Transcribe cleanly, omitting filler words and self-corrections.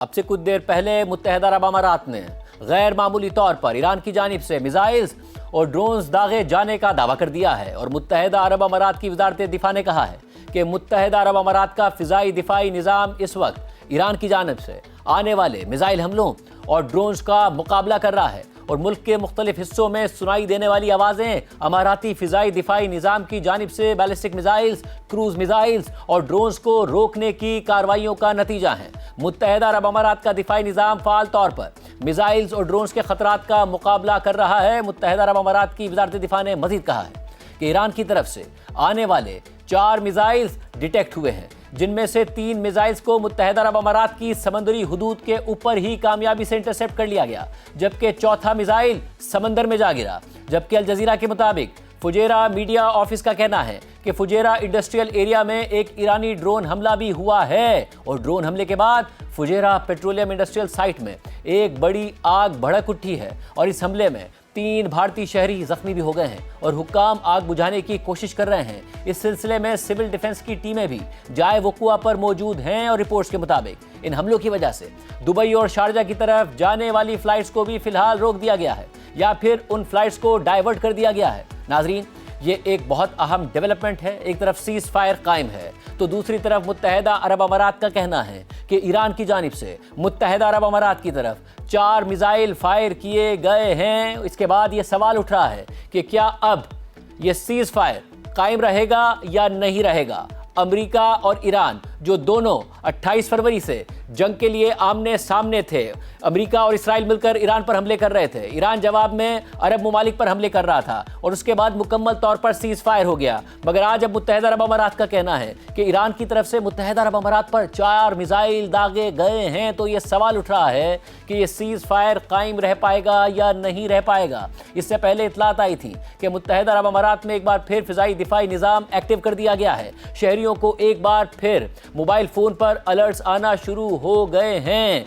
اب سے کچھ دیر پہلے متحدہ عرب امارات نے غیر معمولی طور پر ایران کی جانب سے میزائلز اور ڈرونز داغے جانے کا دعویٰ کر دیا ہے، اور متحدہ عرب امارات کی وزارت دفاع نے کہا ہے کہ متحدہ عرب امارات کا فضائی دفاعی نظام اس وقت ایران کی جانب سے آنے والے میزائل حملوں اور ڈرونز کا مقابلہ کر رہا ہے، اور ملک کے مختلف حصوں میں سنائی دینے والی آوازیں اماراتی فضائی دفاعی نظام کی جانب سے بیلسٹک میزائلز، کروز میزائلز اور ڈرونز کو روکنے کی کارروائیوں کا نتیجہ ہیں۔ متحدہ عرب امارات کا دفاعی نظام فعال طور پر میزائلز اور ڈرونز کے خطرات کا مقابلہ کر رہا ہے۔ متحدہ عرب امارات کی وزارت دفاع نے مزید کہا ہے کہ ایران کی طرف سے آنے والے 4 میزائلز ڈیٹیکٹ ہوئے ہیں، جن میں سے 3 میزائلز کو متحدہ عرب امارات کی سمندری حدود کے اوپر ہی کامیابی سے انٹرسیپٹ کر لیا گیا، جبکہ چوتھا میزائل سمندر میں جا گرا۔ جبکہ الجزیرہ کے مطابق فجیرہ میڈیا آفس کا کہنا ہے کہ فجیرہ انڈسٹریل ایریا میں ایک ایرانی ڈرون حملہ بھی ہوا ہے، اور ڈرون حملے کے بعد فجیرہ پیٹرولیم انڈسٹریل سائٹ میں ایک بڑی آگ بھڑک اٹھی ہے، اور اس حملے میں 3 بھارتی شہری زخمی بھی ہو گئے ہیں، اور حکام آگ بجھانے کی کوشش کر رہے ہیں۔ اس سلسلے میں سول ڈیفنس کی ٹیمیں بھی جائے وقوع پر موجود ہیں، اور رپورٹس کے مطابق ان حملوں کی وجہ سے دبئی اور شارجہ کی طرف جانے والی فلائٹس کو بھی فی الحال روک دیا گیا ہے، یا پھر ان فلائٹس کو ڈائیورٹ کر دیا گیا ہے۔ ناظرین، یہ ایک بہت اہم ڈیولپمنٹ ہے۔ ایک طرف سیز فائر قائم ہے، تو دوسری طرف متحدہ عرب امارات کا کہنا ہے کہ ایران کی جانب سے متحدہ عرب امارات کی طرف 4 میزائل فائر کیے گئے ہیں۔ اس کے بعد یہ سوال اٹھ رہا ہے کہ کیا اب یہ سیز فائر قائم رہے گا یا نہیں رہے گا؟ امریکہ اور ایران جو دونوں 28 فروری سے جنگ کے لیے آمنے سامنے تھے، امریکہ اور اسرائیل مل کر ایران پر حملے کر رہے تھے، ایران جواب میں عرب ممالک پر حملے کر رہا تھا، اور اس کے بعد مکمل طور پر سیز فائر ہو گیا۔ مگر آج اب متحدہ عرب امارات کا کہنا ہے کہ ایران کی طرف سے متحدہ عرب امارات پر 4 میزائل داغے گئے ہیں، تو یہ سوال اٹھ رہا ہے کہ یہ سیز فائر قائم رہ پائے گا یا نہیں رہ پائے گا۔ اس سے پہلے اطلاعات آئی تھی کہ متحدہ عرب امارات میں ایک بار پھر فضائی دفاعی نظام ایکٹیو کر دیا گیا ہے، شہریوں کو ایک بار پھر موبائل فون پر الرٹس آنا شروع ہو گئے ہیں،